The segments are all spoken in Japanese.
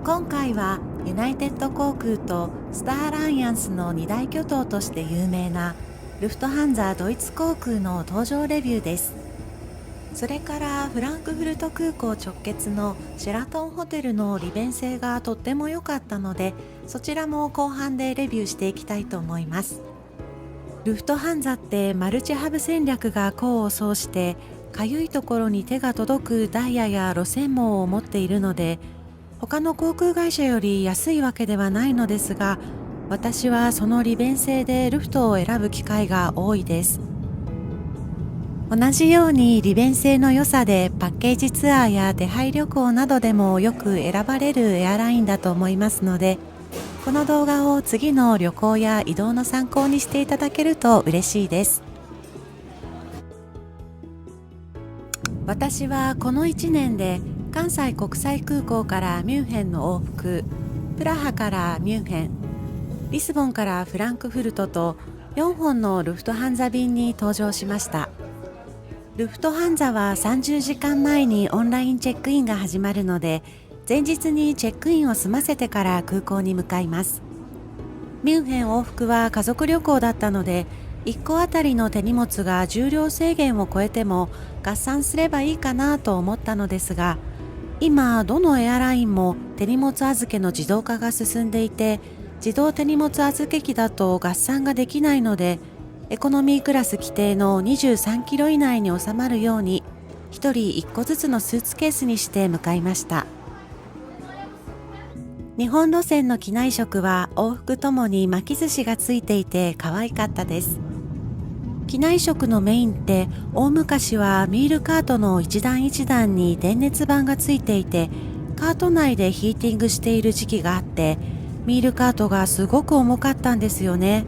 今回はユナイテッド航空とスターアライアンスの二大巨頭として有名なルフトハンザドイツ航空の搭乗レビューです。それからフランクフルト空港直結のシェラトンホテルの利便性がとっても良かったので、そちらも後半でレビューしていきたいと思います。ルフトハンザってマルチハブ戦略が功を奏して、かゆいところに手が届くダイヤや路線網を持っているので、他の航空会社より安いわけではないのですが、私はその利便性でルフトを選ぶ機会が多いです。同じように利便性の良さでパッケージツアーや出入り旅行などでもよく選ばれるエアラインだと思いますので、この動画を次の旅行や移動の参考にしていただけると嬉しいです。私はこの1年で関西国際空港からミュンヘンの往復、プラハからミュンヘン、リスボンからフランクフルトと4本のルフトハンザ便に搭乗しました。ルフトハンザは30時間前にオンラインチェックインが始まるので、前日にチェックインを済ませてから空港に向かいます。ミュンヘン往復は家族旅行だったので、1個あたりの手荷物が重量制限を超えても合算すればいいかなと思ったのですが、今どのエアラインも手荷物預けの自動化が進んでいて、自動手荷物預け機だと合算ができないので、エコノミークラス規定の23キロ以内に収まるように1人1個ずつのスーツケースにして向かいました。日本路線の機内食は往復ともに巻き寿司がついていて可愛かったです。機内食のメインって大昔はミールカートの一段一段に電熱板がついていて、カート内でヒーティングしている時期があって、ミールカートがすごく重かったんですよね。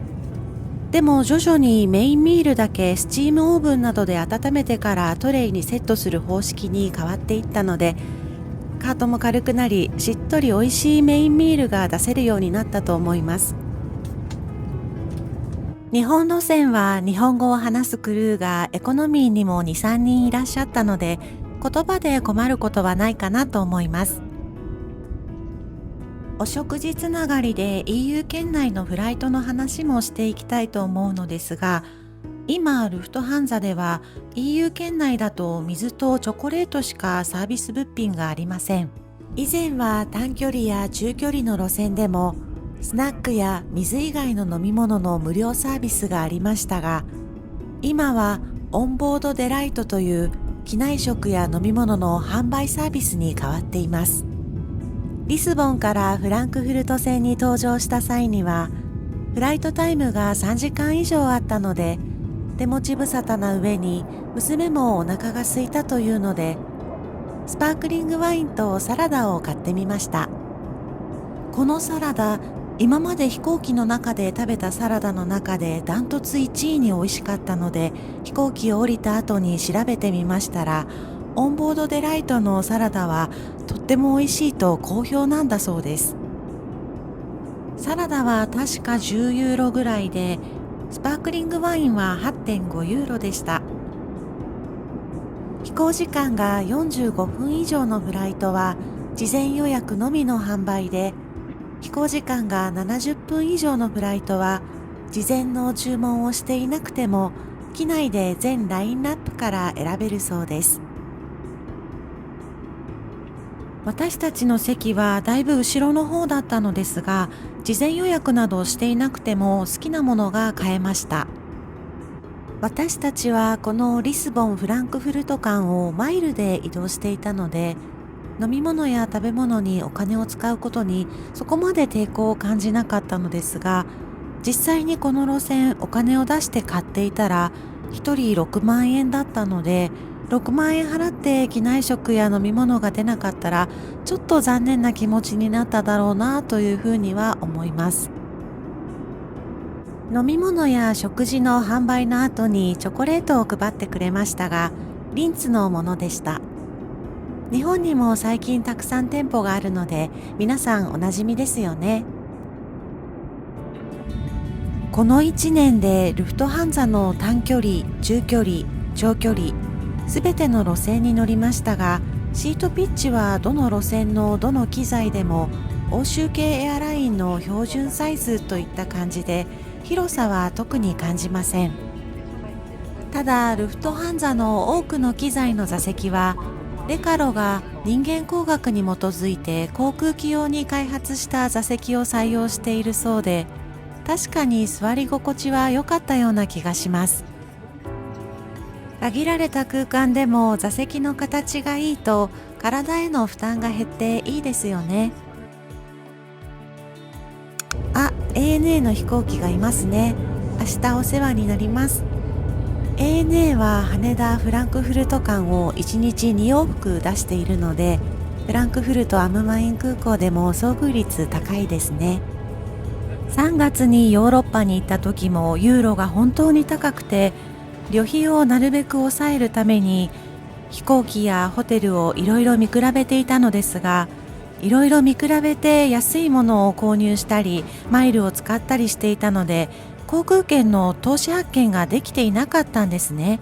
でも徐々にメインミールだけスチームオーブンなどで温めてからトレイにセットする方式に変わっていったので、カートも軽くなり、しっとり美味しいメインミールが出せるようになったと思います。日本路線は日本語を話すクルーがエコノミーにも 2,3 人いらっしゃったので、言葉で困ることはないかなと思います。お食事つながりで EU 圏内のフライトの話もしていきたいと思うのですが、今ルフトハンザでは EU 圏内だと水とチョコレートしかサービス物品がありません。以前は短距離や中距離の路線でもスナックや水以外の飲み物の無料サービスがありましたが、今はオンボードデライトという機内食や飲み物の販売サービスに変わっています。リスボンからフランクフルト線に搭乗した際には、フライトタイムが3時間以上あったので、手持ち無沙汰な上に娘もお腹が空いたというので、スパークリングワインとサラダを買ってみました。このサラダ、今まで飛行機の中で食べたサラダの中でダントツ1位に美味しかったので、飛行機を降りた後に調べてみましたら、オンボードデライトのサラダはとっても美味しいと好評なんだそうです。サラダは確か10ユーロぐらいで、スパークリングワインは 8.5 ユーロでした。飛行時間が45分以上のフライトは事前予約のみの販売で、飛行時間が70分以上のフライトは事前の注文をしていなくても機内で全ラインナップから選べるそうです。私たちの席はだいぶ後ろの方だったのですが、事前予約などしていなくても好きなものが買えました。私たちはこのリスボン・フランクフルト間をマイルで移動していたので、飲み物や食べ物にお金を使うことにそこまで抵抗を感じなかったのですが、実際にこの路線お金を出して買っていたら1人6万円だったので、6万円払って機内食や飲み物が出なかったらちょっと残念な気持ちになっただろうなというふうには思います。飲み物や食事の販売の後にチョコレートを配ってくれましたが、リンツのものでした。日本にも最近たくさん店舗があるので、皆さんおなじみですよね。この1年でルフトハンザの短距離、中距離、長距離、すべての路線に乗りましたが、シートピッチはどの路線のどの機材でも欧州系エアラインの標準サイズといった感じで、広さは特に感じません。ただルフトハンザの多くの機材の座席はレカロが人間工学に基づいて航空機用に開発した座席を採用しているそうで、確かに座り心地は良かったような気がします。限られた空間でも座席の形がいいと体への負担が減っていいですよね。ANA の飛行機がいますね。明日お世話になります。ANA は羽田フランクフルト間を1日2往復出しているので、フランクフルトアムマイン空港でも遭遇率高いですね。3月にヨーロッパに行った時もユーロが本当に高くて、旅費をなるべく抑えるために飛行機やホテルをいろいろ見比べていたのですが、いろいろ見比べて安いものを購入したりマイルを使ったりしていたので、航空券の投資発券ができていなかったんですね。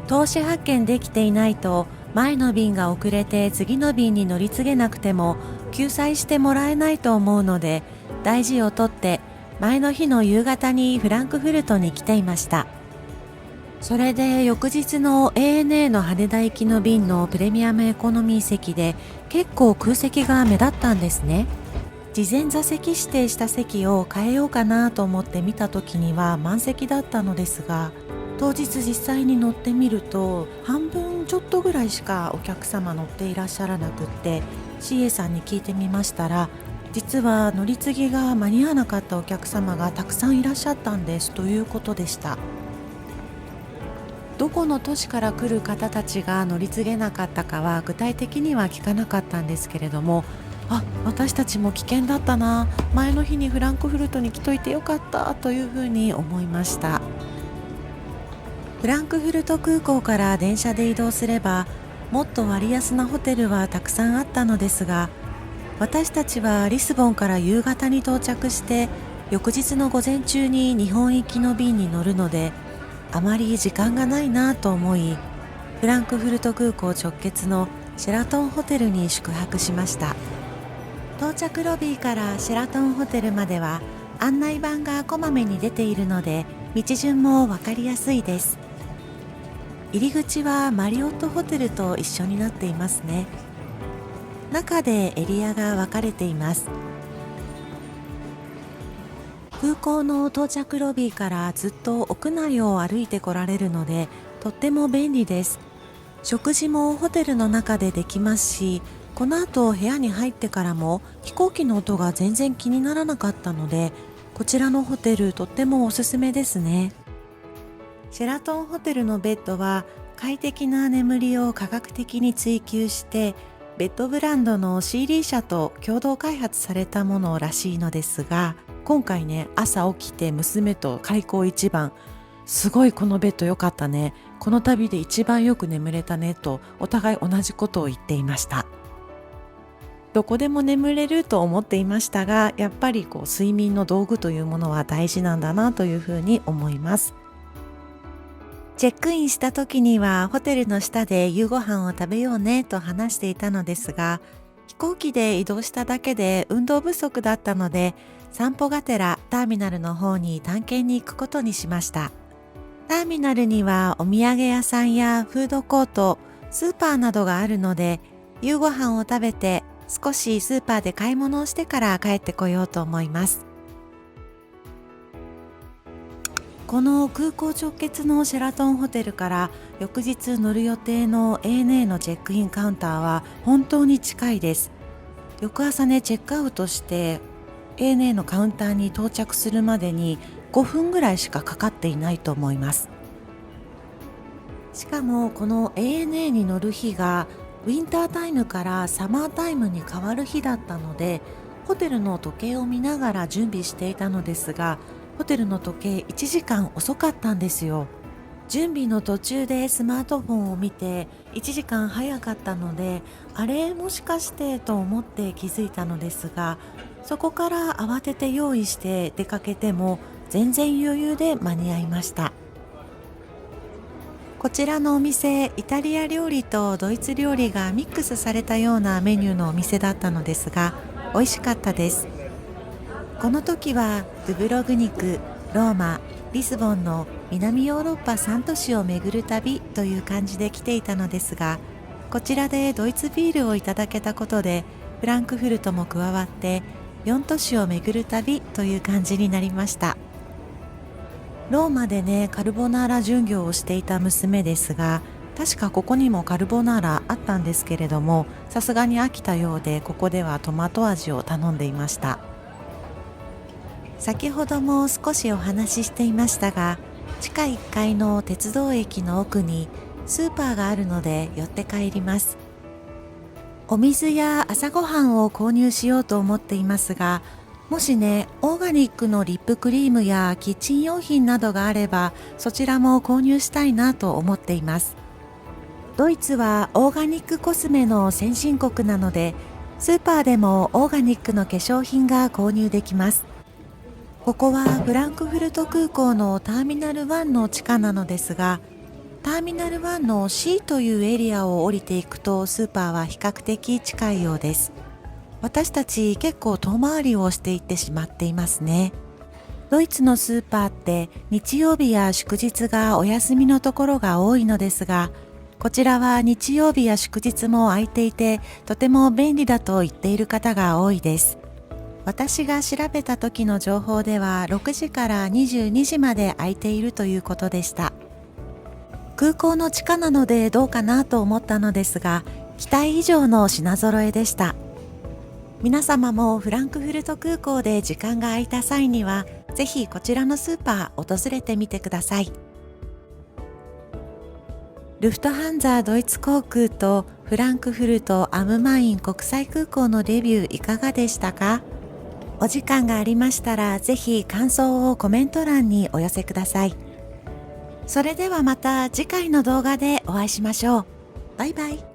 投資発券できていないと前の便が遅れて次の便に乗り継げなくても救済してもらえないと思うので、大事をとって前の日の夕方にフランクフルトに来ていました。それで翌日の ANA の羽田行きの便のプレミアムエコノミー席で結構空席が目立ったんですね。事前座席指定した席を変えようかなと思って見た時には満席だったのですが、当日実際に乗ってみると半分ちょっとぐらいしかお客様乗っていらっしゃらなくって、 CA さんに聞いてみましたら、実は乗り継ぎが間に合わなかったお客様がたくさんいらっしゃったんですということでした。どこの都市から来る方たちが乗り継げなかったかは具体的には聞かなかったんですけれども、私たちも危険だったな、前の日にフランクフルトに来といてよかったというふうに思いました。フランクフルト空港から電車で移動すればもっと割安なホテルはたくさんあったのですが、私たちはリスボンから夕方に到着して翌日の午前中に日本行きの便に乗るので、あまり時間がないなと思い、フランクフルト空港直結のシェラトンホテルに宿泊しました。到着ロビーからシェラトンホテルまでは案内板がこまめに出ているので道順もわかりやすいです。入り口はマリオットホテルと一緒になっていますね。中でエリアが分かれています。空港の到着ロビーからずっと屋内を歩いてこられるのでとっても便利です。食事もホテルの中でできますし、この後部屋に入ってからも飛行機の音が全然気にならなかったので、こちらのホテルとってもおすすめですね。シェラトンホテルのベッドは快適な眠りを科学的に追求してベッドブランドのシーリー社と共同開発されたものらしいのですが、今回ね、朝起きて娘と開口一番、すごいこのベッド良かったね、この旅で一番よく眠れたねとお互い同じことを言っていました。どこでも眠れると思っていましたが、やっぱり睡眠の道具というものは大事なんだなというふうに思います。チェックインした時にはホテルの下で夕ご飯を食べようねと話していたのですが、飛行機で移動しただけで運動不足だったので、散歩がてらターミナルの方に探検に行くことにしました。ターミナルにはお土産屋さんやフードコート、スーパーなどがあるので、夕ご飯を食べて少しスーパーで買い物をしてから帰ってこようと思います。この空港直結のシェラトンホテルから翌日乗る予定の ANA のチェックインカウンターは本当に近いです。翌朝ね、チェックアウトして ANA のカウンターに到着するまでに5分ぐらいしかかかっていないと思います。しかもこの ANA に乗る日がウィンタータイムからサマータイムに変わる日だったので、ホテルの時計を見ながら準備していたのですが、ホテルの時計1時間遅かったんですよ。準備の途中でスマートフォンを見て1時間早かったので、あれもしかしてと思って気づいたのですが、そこから慌てて用意して出かけても全然余裕で間に合いました。こちらのお店、イタリア料理とドイツ料理がミックスされたようなメニューのお店だったのですが、美味しかったです。この時はドゥブログニク、ローマ、リスボンの南ヨーロッパ3都市を巡る旅という感じで来ていたのですが、こちらでドイツビールをいただけたことでフランクフルトも加わって4都市を巡る旅という感じになりました。ローマでね、カルボナーラ巡業をしていた娘ですが、確かここにもカルボナーラあったんですけれども、さすがに飽きたようでここではトマト味を頼んでいました。先ほども少しお話ししていましたが、地下1階の鉄道駅の奥にスーパーがあるので寄って帰ります。お水や朝ごはんを購入しようと思っていますが、もしね、オーガニックのリップクリームやキッチン用品などがあれば、そちらも購入したいなと思っています。ドイツはオーガニックコスメの先進国なので、スーパーでもオーガニックの化粧品が購入できます。ここはフランクフルト空港のターミナル1の地下なのですが、ターミナル1の C というエリアを降りていくとスーパーは比較的近いようです。私たち結構遠回りをしていってしまっていますね。ドイツのスーパーって日曜日や祝日がお休みのところが多いのですが、こちらは日曜日や祝日も空いていて、とても便利だと言っている方が多いです。私が調べた時の情報では6時から22時まで空いているということでした。空港の地下なのでどうかなと思ったのですが、期待以上の品揃えでした。皆様もフランクフルト空港で時間が空いた際には、ぜひこちらのスーパー訪れてみてください。ルフトハンザドイツ航空とフランクフルトアムマイン国際空港のレビューいかがでしたか？お時間がありましたら、ぜひ感想をコメント欄にお寄せください。それではまた次回の動画でお会いしましょう。バイバイ。